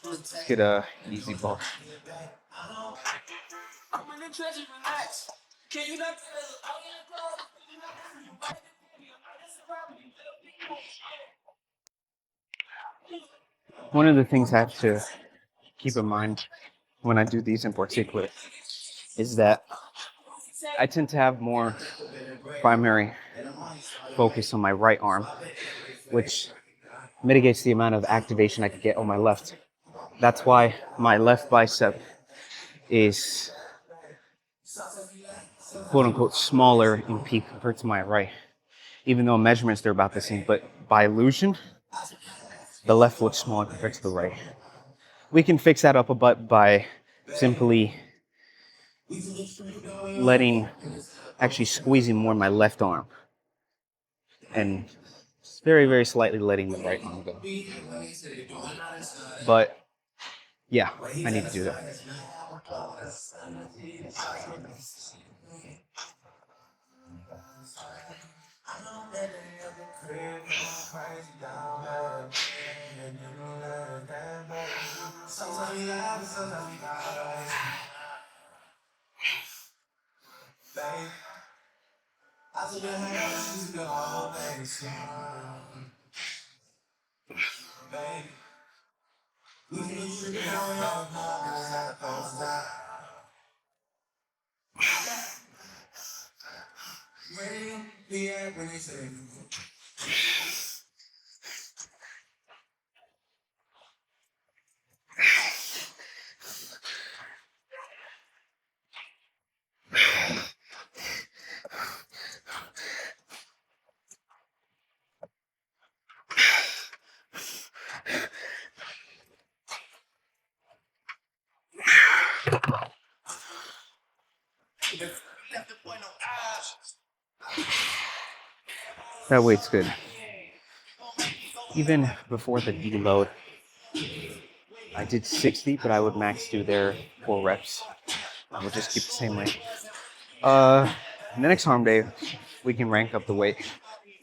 Let's get a easy ball. One of the things I have to keep in mind when I do these in particular is that I tend to have more primary focus on my right arm, which mitigates the amount of activation I could get on my left. That's why my left bicep is quote unquote smaller in peak compared to my right. Even though in measurements they're about the same, but by illusion, the left looks smaller compared to the right. We can fix that up a bit by simply actually squeezing more my left arm and very, very slightly letting the right arm go. But yeah, I need to do that. That weight's good. Even before the deload, I did 60, but I would max do their 4 reps. I would just keep the same weight. The next harm day, we can rank up the weight.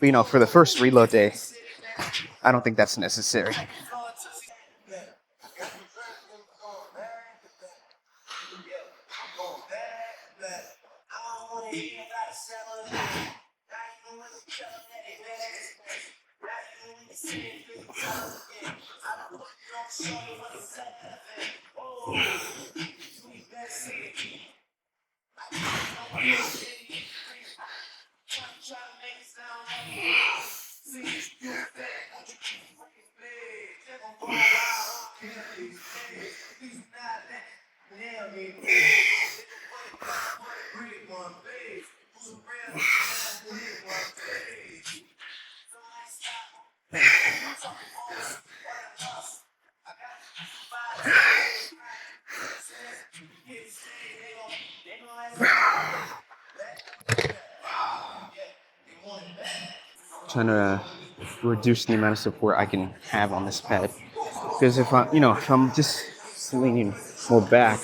But for the first reload day, I don't think that's necessary. trying to reduce the amount of support I can have on this pad. Because if I'm just leaning more back,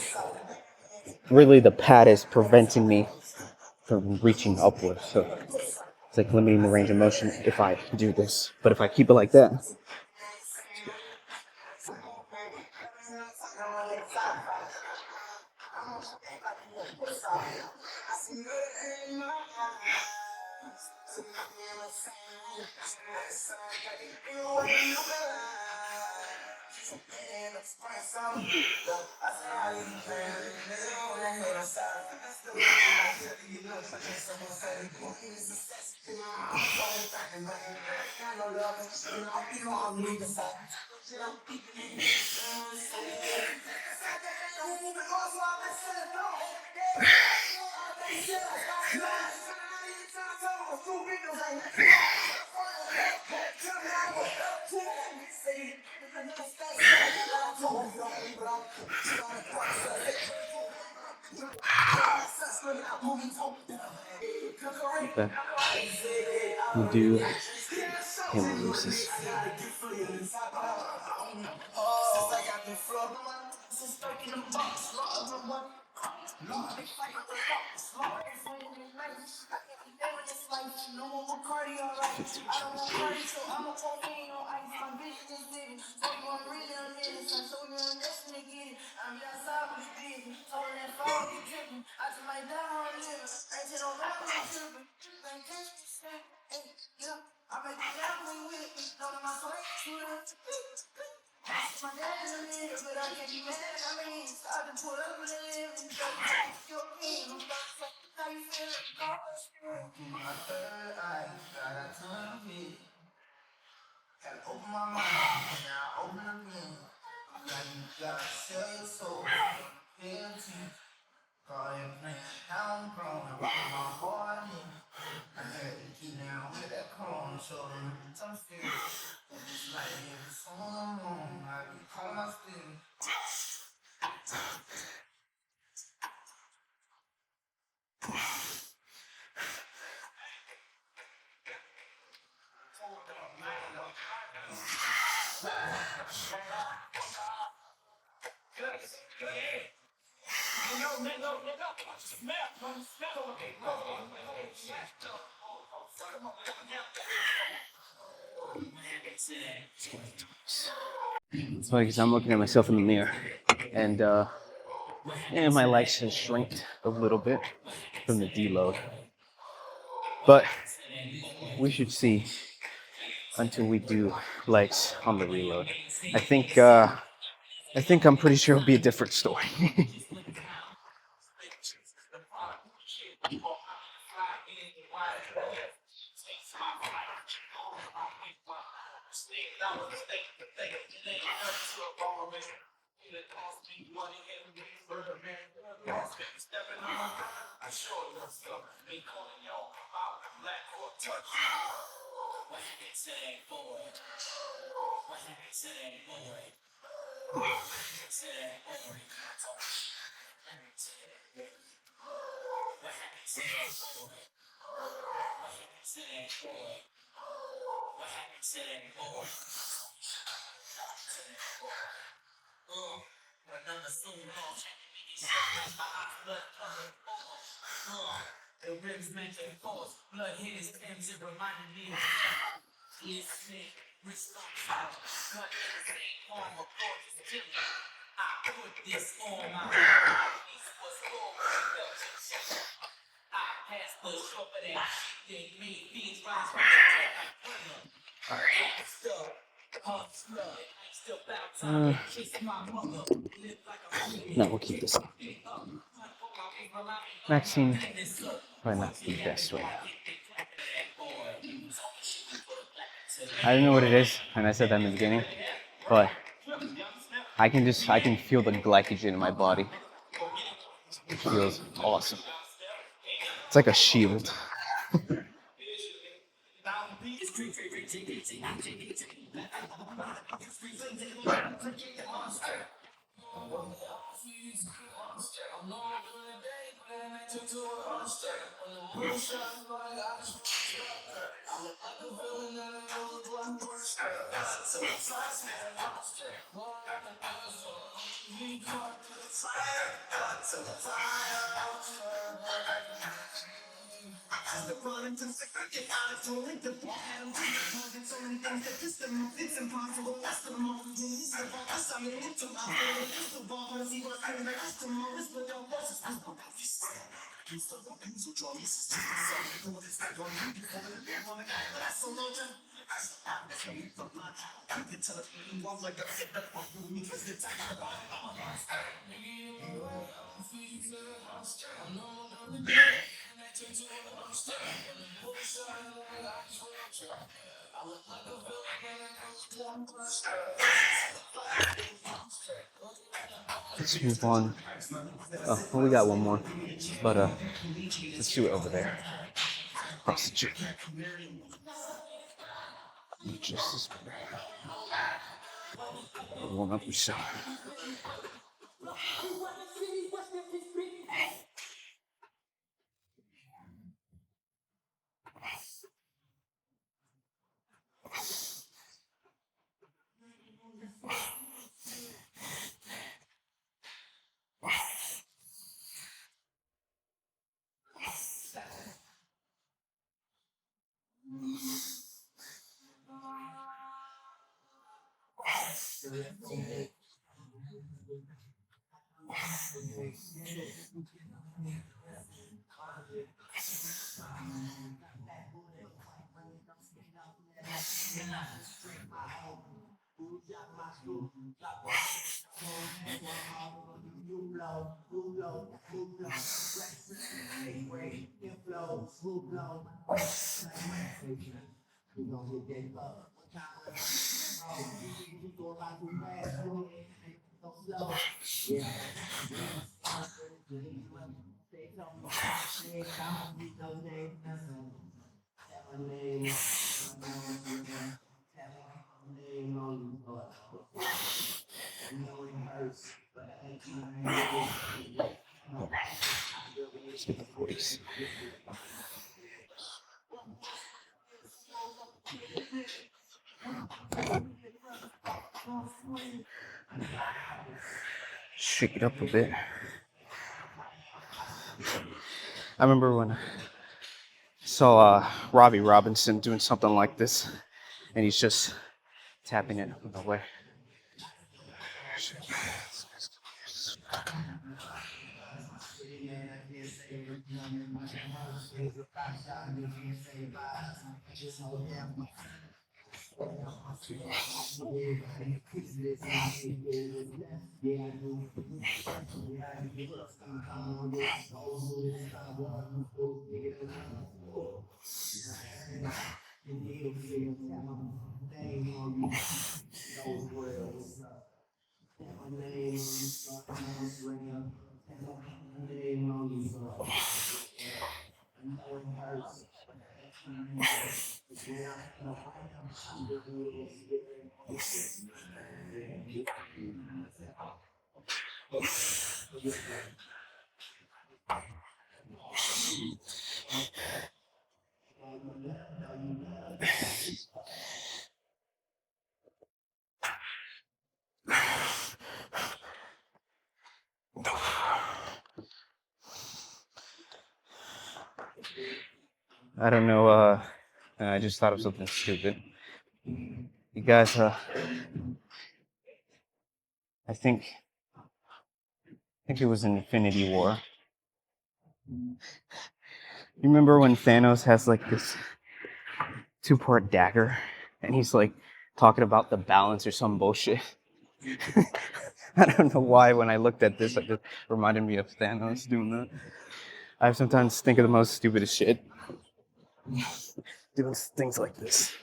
really the pad is preventing me from reaching upwards. So it's like limiting the range of motion if I do this. But if I keep it like that, okay, you do him releases. It's funny because I'm looking at myself in the mirror, and my legs have shrinked a little bit from the deload. But we should see until we do legs on the reload. I think I'm pretty sure it'll be a different story. No, we'll keep this. Maxine, probably not the best right now. I don't know what it is, and I said that in the beginning, but I can feel the glycogen in my body. It feels awesome. It's like a shield. Let's move on. Oh, well, we got one more, but let's do it over there. Prostitute. Just as warm up yourself. Let's get the 40s. Shake it up a bit. I remember when I saw Robbie Robinson doing something like this, and he's just tapping it away. I don't know, I just thought of something stupid. You guys, I think it was Infinity War. You remember when Thanos has like this two-part dagger, and he's like talking about the balance or some bullshit? I don't know why when I looked at this, it just reminded me of Thanos doing that. I sometimes think of the most stupidest shit. Doing things like this.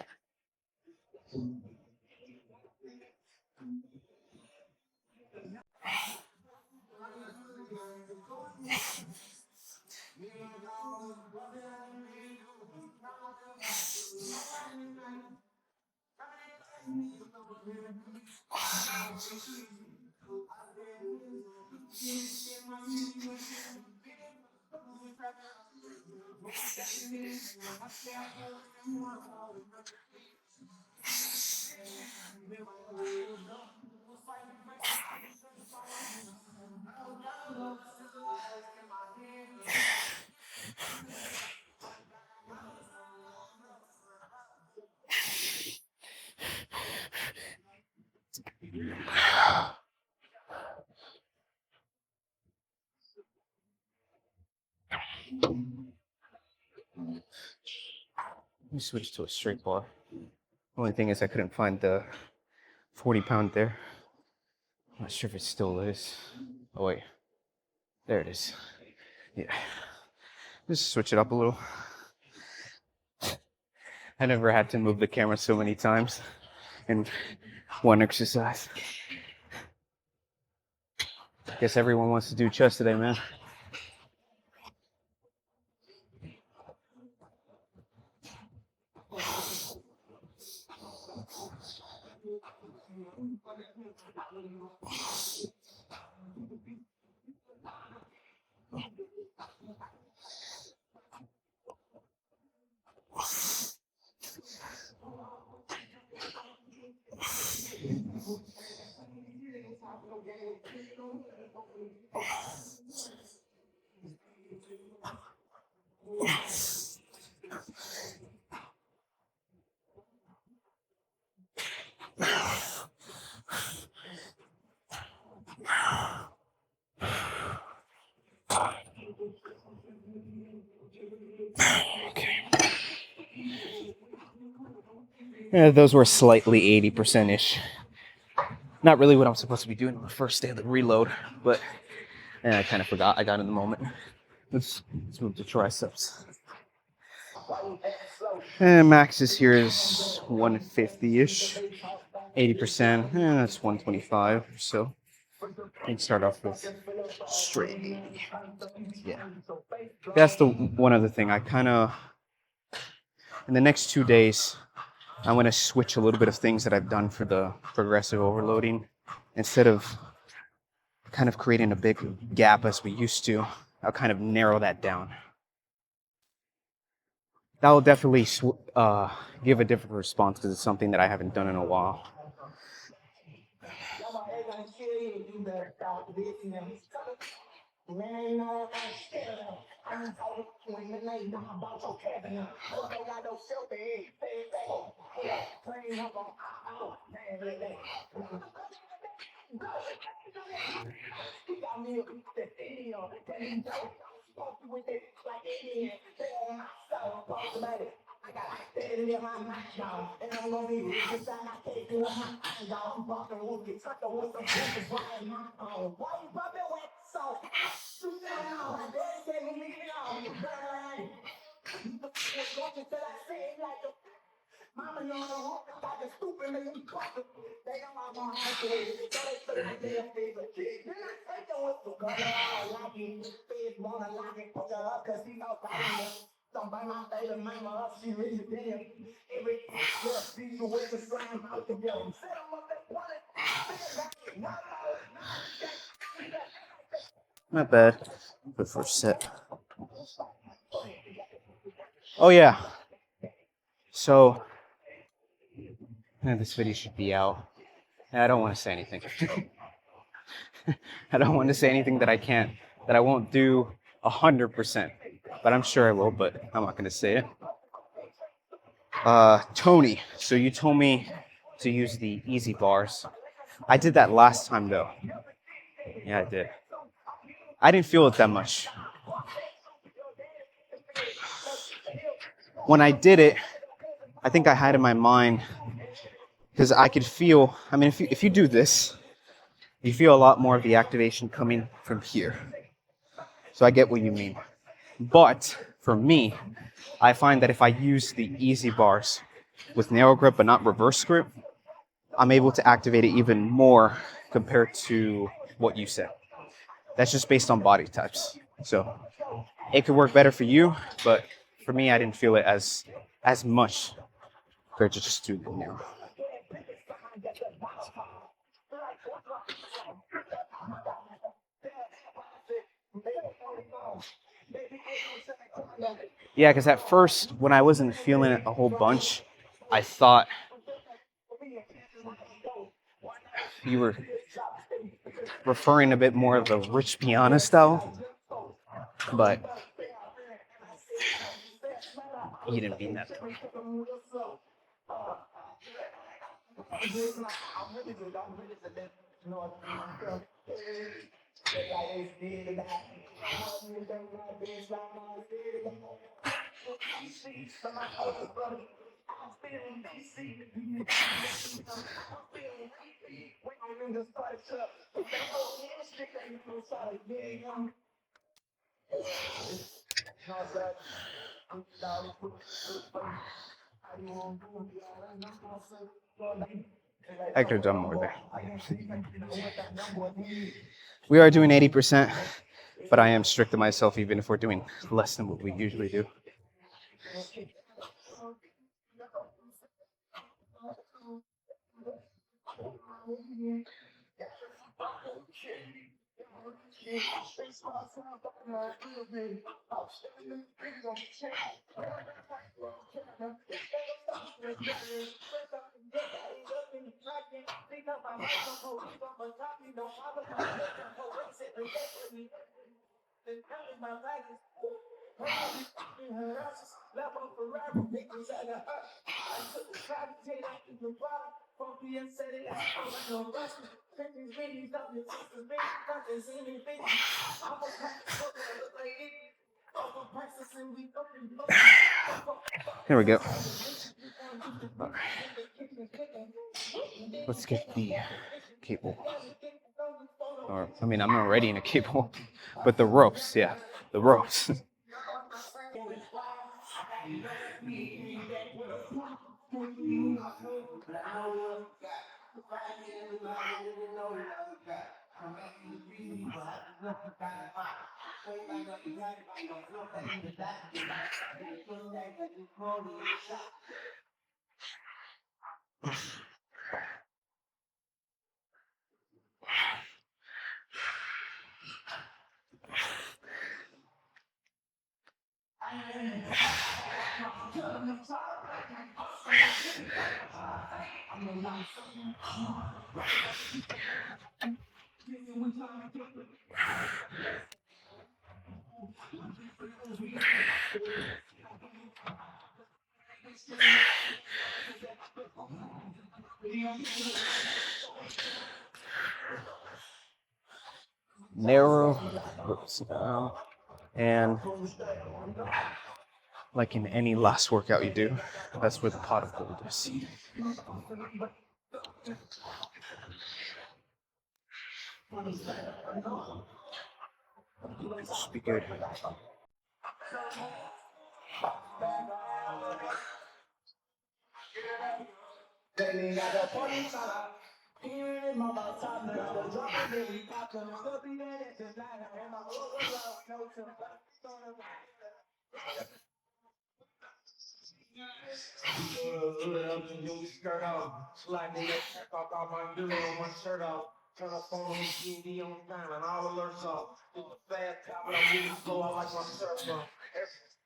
Let me switch to a straight bar. Only thing is I couldn't find the 40-pound there. I'm not sure if it still is. Oh wait, there it is. Yeah, just switch it up a little. I never had to move the camera so many times in one exercise. Guess everyone wants to do chest today, man. Yeah, those were slightly 80%-ish. Not really what I'm supposed to be doing on the first day of the reload, but I kind of forgot. I got in the moment. Let's move to triceps. And max is here is 150-ish. 80%, that's 125 or so. I can start off with straight. Yeah. That's the one other thing. I kind of, in the next 2 days, I'm going to switch a little bit of things that I've done for the progressive overloading. Instead of kind of creating a big gap as we used to, I'll kind of narrow that down. That will definitely give a different response because it's something that I haven't done in a while. Not bad. The first set. Oh yeah. So, this video should be out. I don't want to say anything. I don't want to say anything that I won't do 100%. But I'm sure I will, but I'm not going to say it. Tony, so you told me to use the easy bars. I did that last time though. Yeah, I did. I didn't feel it that much. When I did it, I think I had in my mind, because I could feel, I mean, if you do this, you feel a lot more of the activation coming from here. So I get what you mean. But for me, I find that if I use the easy bars with narrow grip but not reverse grip, I'm able to activate it even more compared to what you said. That's just based on body types. So it could work better for you, but for me, I didn't feel it as much compared to just do the narrow. Yeah, because at first, when I wasn't feeling it a whole bunch, I thought you were referring a bit more of the Rich Piana style, but you didn't mean that. I could have done more there. We are doing 80%, but I am strict to myself even if we're doing less than what we usually do. Here we go. Let's get the cable. Or, I mean, I'm already in a cable, but the ropes, yeah, the ropes. Narrow ropes now, and like in any last workout you do, that's where the pot of gold is. Should be good. Turn the phone on TV on time and all alerts off. It's a fast car, but I'm moving slow. I like my surf on.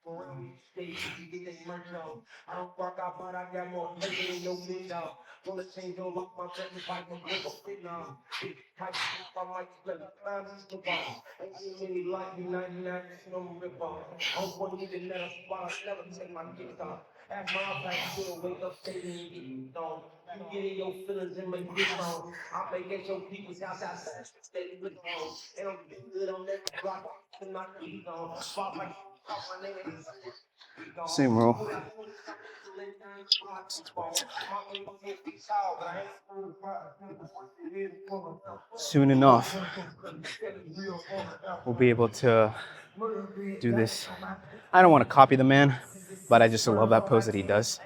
Around me, they get they merch on. I don't rock out, but I got more paper than your bitch out. Wanna change your look, my business like my grip fit now. Type shit, I might spend a time to the ball. Ain't too many like me, 99% on rip off. I'm one need to let us spot, I never take my kicks off. Ask my back, still wake up, stay and get on. You get in your feelings and make this wrong. I make at your people's house outside, steady with home. And I'm good on that block, and my feet on. Pop like my name. Same rule. Soon enough, we'll be able to do this. I don't want to copy the man, but I just love that pose that he does.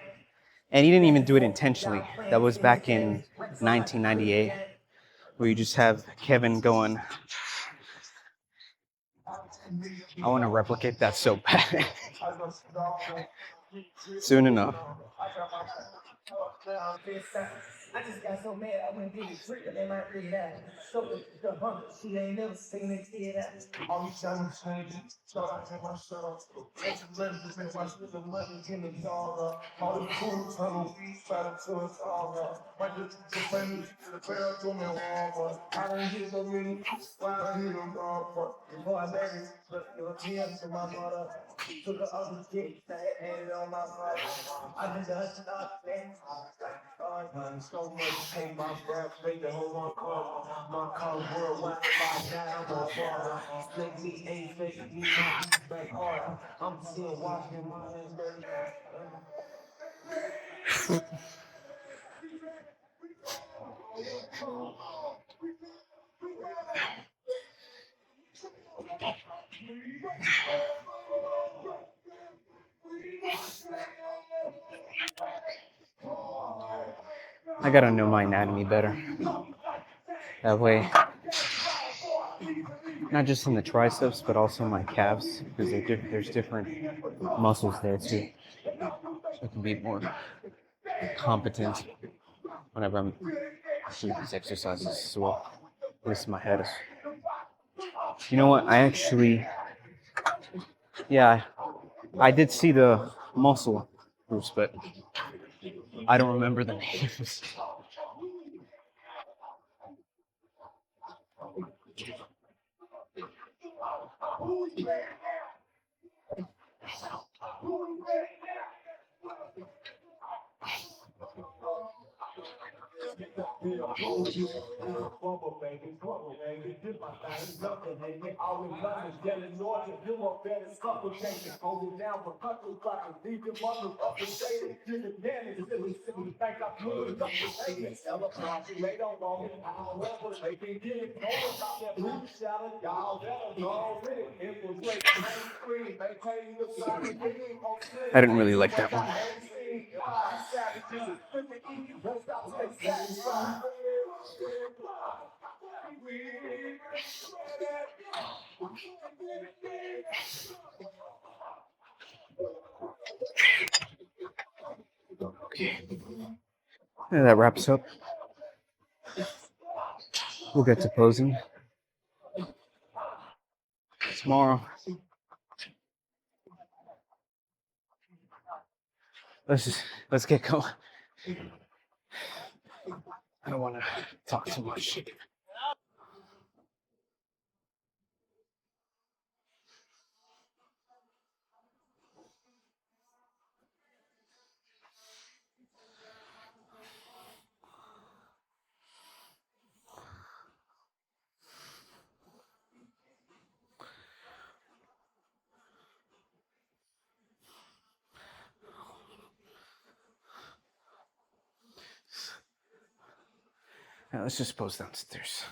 And he didn't even do it intentionally. That was back in 1998, where you just have Kevin going. I want to replicate that so bad. Soon enough. I just got so mad I went and did a trick and they might figure that. So the hunger, she ain't never seen it kid that. All these young changes, so I take my shirt off. Extra money to make my shit the money in the dog. All the tools, tunnel, we try to turn us all. Might just friendly to the bathroom and wall. I don't get so many, why I hear them all. Before I married, but it was here to my mother. Took the other dick, that had it on my mother. I just nothing. So much pain, my breath, make the whole one call. My car worldwide, my dad, I'm on fire. Snake me, ain't fake me, my back hard. I'm still walking my hands dirty. I gotta know my anatomy better. That way, not just in the triceps, but also my calves, because there's different muscles there too. So I can be more competent whenever I'm doing these exercises as well. At least in my head. You know what? Yeah, I did see the muscle groups, but I don't remember the names. Bubble baby, bubble baby, did my thing, nothing hanging, all in London, yelling noise, and do my better, couple changes, hold it down for couple clockers, leave your mother up and say it, did it, damn it, silly, think I'm moving up the pavement, elephant, they don't know me, however, they can get it, over top that blue salad, y'all better go with it, infiltrate, mainstream, maintain the side, I didn't really like that one. Okay. And that wraps up. We'll get to posing tomorrow. Let's get going. I don't want to talk too much. Now let's just pose downstairs.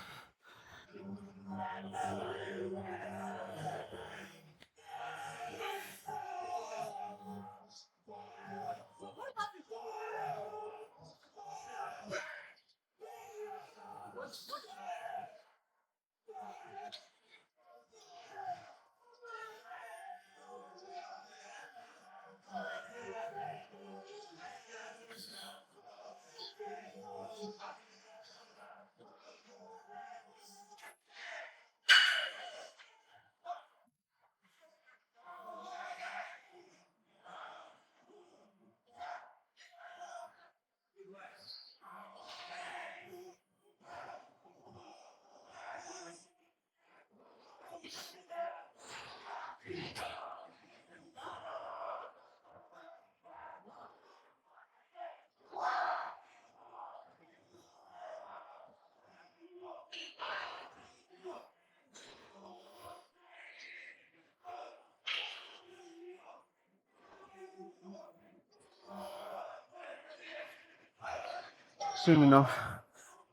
Soon enough,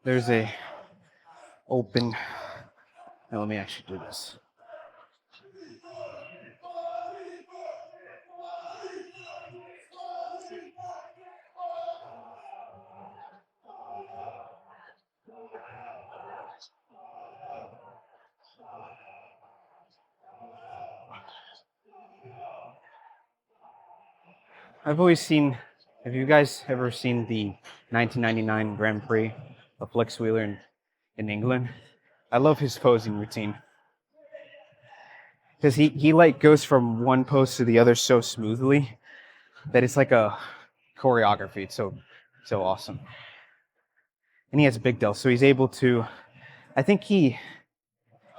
there's a open. Now let me actually do this. I've always seen. Have you guys ever seen the 1999 Grand Prix of Flex Wheeler in England? I love his posing routine because he like goes from one pose to the other so smoothly that it's like a choreography. It's so awesome. And he has a big delt, so he's able to. I think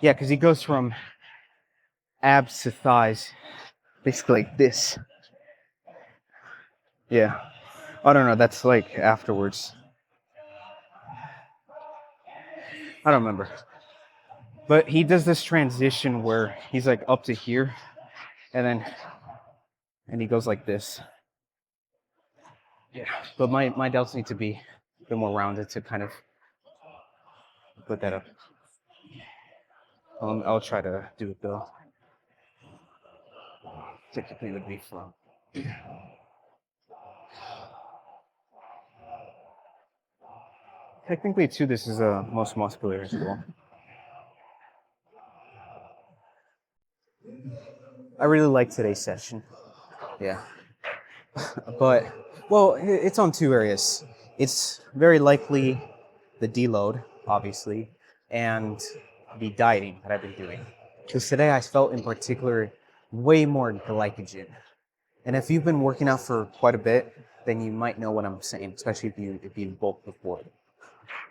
because he goes from abs to thighs, basically like this. Yeah. I don't know. That's like afterwards. I don't remember. But he does this transition where he's like up to here, and he goes like this. Yeah. But my delts need to be a bit more rounded to kind of put that up. I'll try to do it though. Typically would be from. Technically, too, this is most muscular as well. I really like today's session. Yeah. But, well, it's on two areas. It's very likely the deload, obviously, and the dieting that I've been doing. Because today I felt in particular way more glycogen. And if you've been working out for quite a bit, then you might know what I'm saying, especially if you bulk before.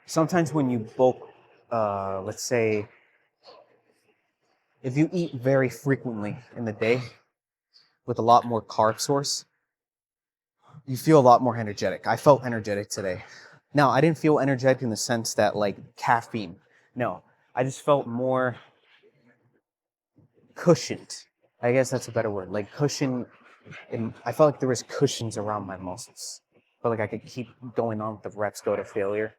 Sometimes when you bulk, let's say, if you eat very frequently in the day with a lot more carb source, you feel a lot more energetic. I felt energetic today. Now, I didn't feel energetic in the sense that like caffeine. No, I just felt more cushioned. I guess that's a better word. Like cushion. I felt like there was cushions around my muscles. Felt like I could keep going on with the reps, go to failure.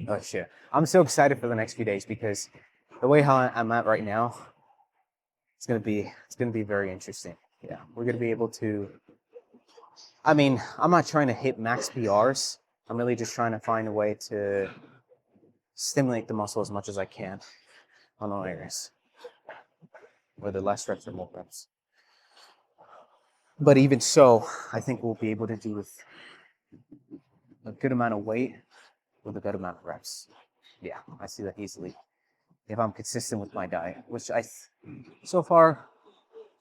Oh shit! I'm so excited for the next few days because the way how I'm at right now, it's gonna be very interesting. Yeah, we're gonna be able to. I mean, I'm not trying to hit max PRs. I'm really just trying to find a way to stimulate the muscle as much as I can on all areas, whether less reps or more reps. But even so, I think we'll be able to do with a good amount of weight with a good amount of reps. Yeah, I see that easily. If I'm consistent with my diet, which so far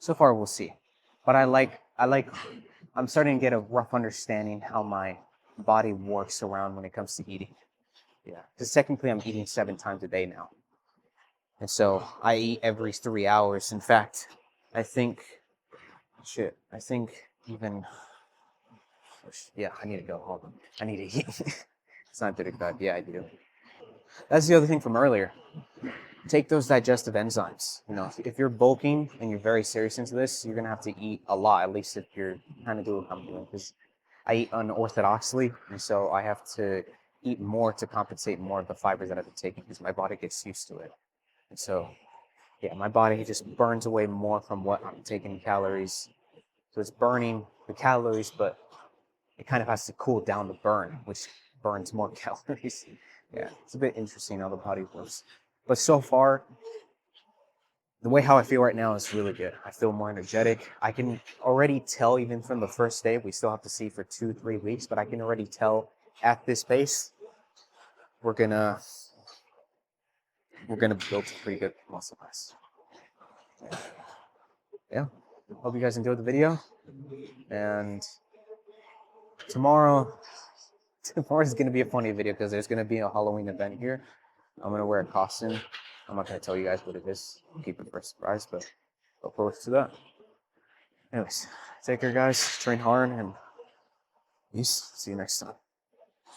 we'll see. But I'm starting to get a rough understanding how my body works around when it comes to eating. Yeah, because technically I'm eating 7 times a day now. And so I eat every 3 hours. In fact, I think even, yeah, I need to go. Hold on. I need to eat. It's 9:35. Yeah, I do. That's the other thing from earlier. Take those digestive enzymes. You know, if you're bulking and you're very serious into this, you're gonna have to eat a lot. At least if you're kind of doing what I'm doing, because I eat unorthodoxly, and so I have to eat more to compensate more of the fibers that I've been taking because my body gets used to it. And so, yeah, my body just burns away more from what I'm taking calories. So it's burning the calories, but it kind of has to cool down the burn, which burns more calories. Yeah, it's a bit interesting how the body works. But so far, the way how I feel right now is really good. I feel more energetic. I can already tell, even from the first day, we still have to see for 2-3 weeks, but I can already tell at this pace, we're gonna build some pretty good muscle mass. Yeah. Hope you guys enjoyed the video. And tomorrow is gonna be a funny video because there's gonna be a Halloween event here. I'm gonna wear a costume. I'm not gonna tell you guys what it is. Keep it for a surprise, but look forward to that. Anyways, take care, guys. Train hard, and peace. See you next time.